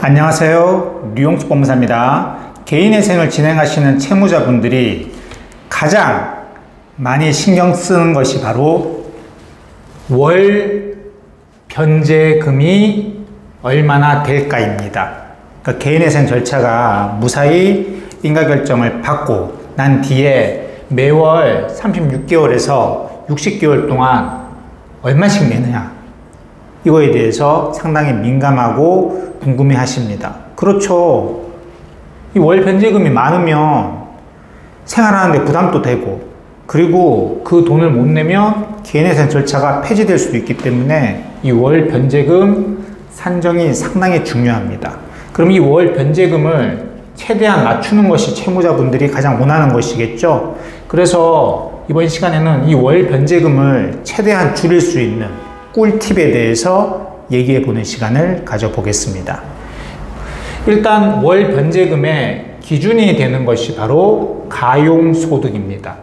안녕하세요. 류용식 법무사입니다. 개인회생을 진행하시는 채무자분들이 가장 많이 신경 쓰는 것이 바로 월 변제금이 얼마나 될까입니다. 그러니까 개인회생 절차가 무사히 인가결정을 받고 난 뒤에 매월 36개월에서 60개월 동안 얼마씩 내느냐, 이거에 대해서 상당히 민감하고 궁금해 하십니다. 그렇죠. 이 월 변제금이 많으면 생활하는데 부담도 되고, 그리고 그 돈을 못 내면 개인회생 절차가 폐지될 수도 있기 때문에 이 월 변제금 산정이 상당히 중요합니다. 그럼 이 월 변제금을 최대한 낮추는 것이 채무자분들이 가장 원하는 것이겠죠. 그래서 이번 시간에는 이 월 변제금을 최대한 줄일 수 있는 꿀팁에 대해서 얘기해 보는 시간을 가져보겠습니다. 일단 월 변제금의 기준이 되는 것이 바로 가용소득입니다.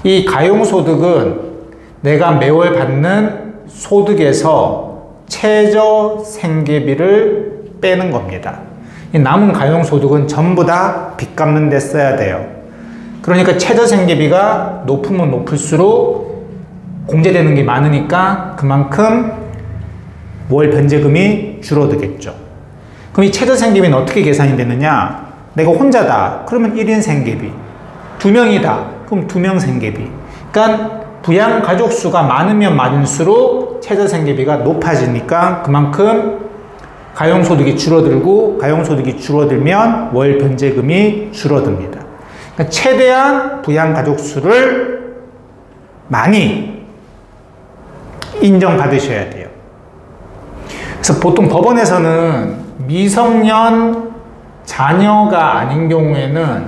이 가용소득은 내가 매월 받는 소득에서 최저 생계비를 빼는 겁니다. 이 남은 가용소득은 전부 다 빚 갚는 데 써야 돼요. 그러니까 최저 생계비가 높으면 높을수록 공제되는 게 많으니까 그만큼 월 변제금이 줄어들겠죠. 그럼 이 최저 생계비는 어떻게 계산이 되느냐? 내가 혼자다. 그러면 1인 생계비. 2명이다. 그럼 2명 생계비. 그러니까 부양 가족 수가 많으면 많을수록 최저 생계비가 높아지니까 그만큼 가용소득이 줄어들고, 가용소득이 줄어들면 월 변제금이 줄어듭니다. 그러니까 최대한 부양 가족 수를 많이 인정받으셔야 돼요. 그래서 보통 법원에서는 미성년 자녀가 아닌 경우에는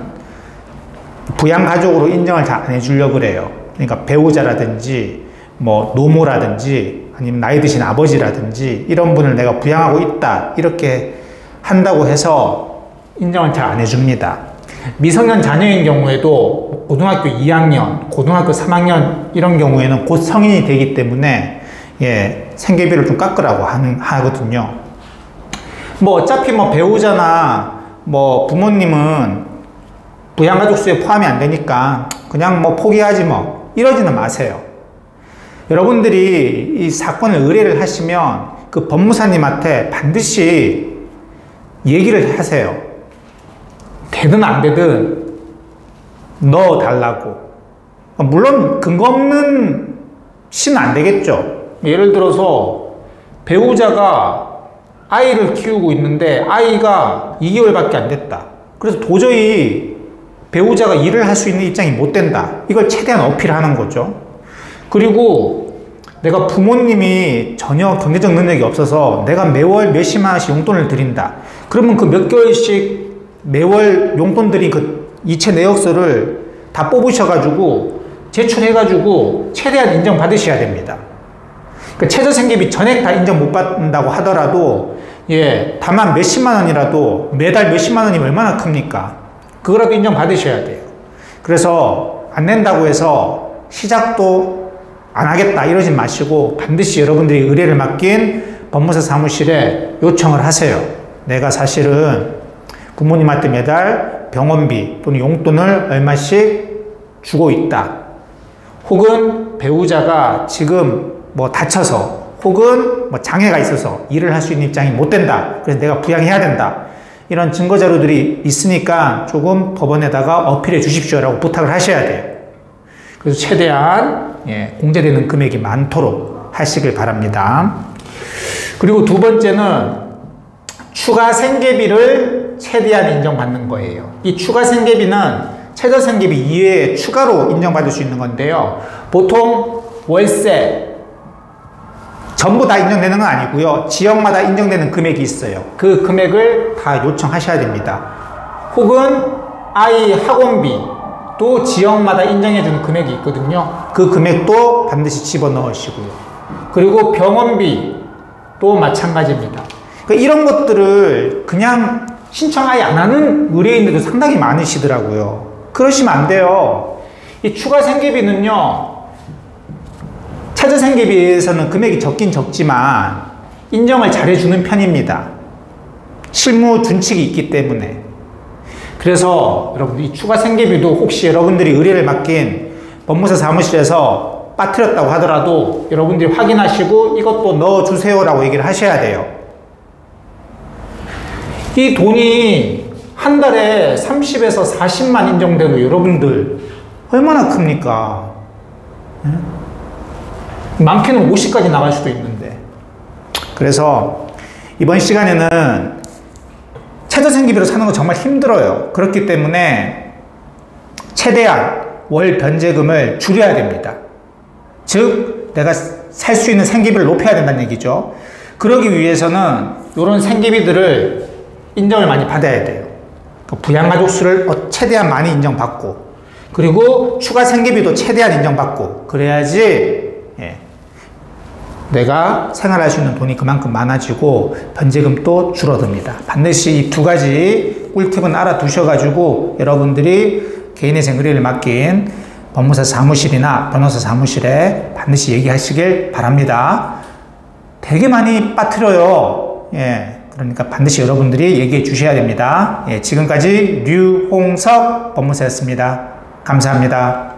부양가족으로 인정을 잘 안 해주려고 그래요. 그러니까 배우자라든지 뭐 노모라든지 아니면 나이 드신 아버지라든지 이런 분을 내가 부양하고 있다 이렇게 한다고 해서 인정을 잘 안 해줍니다. 미성년 자녀인 경우에도 고등학교 2학년, 고등학교 3학년 이런 경우에는 곧 성인이 되기 때문에 생계비를 좀 깎으라고 하거든요. 뭐 어차피 뭐 배우자나 뭐 부모님은 부양가족 수에 포함이 안 되니까 그냥 뭐 포기하지 뭐 이러지는 마세요. 여러분들이 이 사건을 의뢰를 하시면 그 법무사님한테 반드시 얘기를 하세요. 되든 안 되든 넣어달라고. 물론 근거 없는 시는 안 되겠죠. 예를 들어서 배우자가 아이를 키우고 있는데 아이가 2개월밖에 안 됐다. 그래서 도저히 배우자가 일을 할 수 있는 입장이 못 된다. 이걸 최대한 어필하는 거죠. 그리고 내가 부모님이 전혀 경제적 능력이 없어서 내가 매월 몇십만 원씩 용돈을 드린다. 그러면 그 몇 개월씩 매월 용돈 드린 그 이체 내역서를 다 뽑으셔가지고 제출해가지고 최대한 인정받으셔야 됩니다. 그 최저 생계비 전액 다 인정 못 받는다고 하더라도 다만 몇십만 원이라도 매달 몇십만 원이면 얼마나 큽니까? 그거라도 인정받으셔야 돼요. 그래서 안 낸다고 해서 시작도 안 하겠다 이러지 마시고 반드시 여러분들이 의뢰를 맡긴 법무사 사무실에 요청을 하세요. 내가 사실은 부모님한테 매달 병원비 또는 용돈을 얼마씩 주고 있다. 혹은 배우자가 지금 뭐 다쳐서 혹은 뭐 장애가 있어서 일을 할 수 있는 입장이 못 된다. 그래서 내가 부양해야 된다. 이런 증거 자료들이 있으니까 조금 법원에다가 어필해 주십시오라고 부탁을 하셔야 돼요. 그래서 최대한 공제되는 금액이 많도록 하시길 바랍니다. 그리고 두 번째는 추가 생계비를 최대한 인정받는 거예요. 이 추가 생계비는 최저 생계비 이외에 추가로 인정받을 수 있는 건데요. 보통 월세 전부 다 인정되는 건 아니고요. 지역마다 인정되는 금액이 있어요. 그 금액을 다 요청하셔야 됩니다. 혹은 아이 학원비도 지역마다 인정해주는 금액이 있거든요. 그 금액도 반드시 집어넣으시고요. 그리고 병원비도 마찬가지입니다. 그러니까 이런 것들을 그냥 신청 아예 안 하는 의뢰인들도 상당히 많으시더라고요. 그러시면 안 돼요. 이 추가 생계비는요, 최저 생계비에서는 금액이 적긴 적지만 인정을 잘해주는 편입니다. 실무 준칙이 있기 때문에. 그래서 여러분 이 추가 생계비도 혹시 여러분들이 의뢰를 맡긴 법무사 사무실에서 빠뜨렸다고 하더라도 여러분들이 확인하시고 이것도 넣어주세요라고 얘기를 하셔야 돼요. 이 돈이 한 달에 30에서 40만 인정돼도 여러분들 얼마나 큽니까? 많게는 50까지 나갈 수도 있는데. 그래서 이번 시간에는 최저생계비로 사는 거 정말 힘들어요. 그렇기 때문에 최대한 월 변제금을 줄여야 됩니다. 즉 내가 살 수 있는 생계비를 높여야 된다는 얘기죠. 그러기 위해서는 이런 생계비들을 인정을 많이 받아야 돼요. 부양가족 수를 최대한 많이 인정받고, 그리고 추가 생계비도 최대한 인정받고, 그래야지 내가 생활할 수 있는 돈이 그만큼 많아지고 변제금도 줄어듭니다. 반드시 이 두 가지 꿀팁은 알아두셔가지고 여러분들이 개인의 의뢰를 맡긴 법무사 사무실이나 변호사 사무실에 반드시 얘기하시길 바랍니다. 되게 많이 빠뜨려요. 그러니까 반드시 여러분들이 얘기해 주셔야 됩니다. 지금까지 류홍석 법무사였습니다. 감사합니다.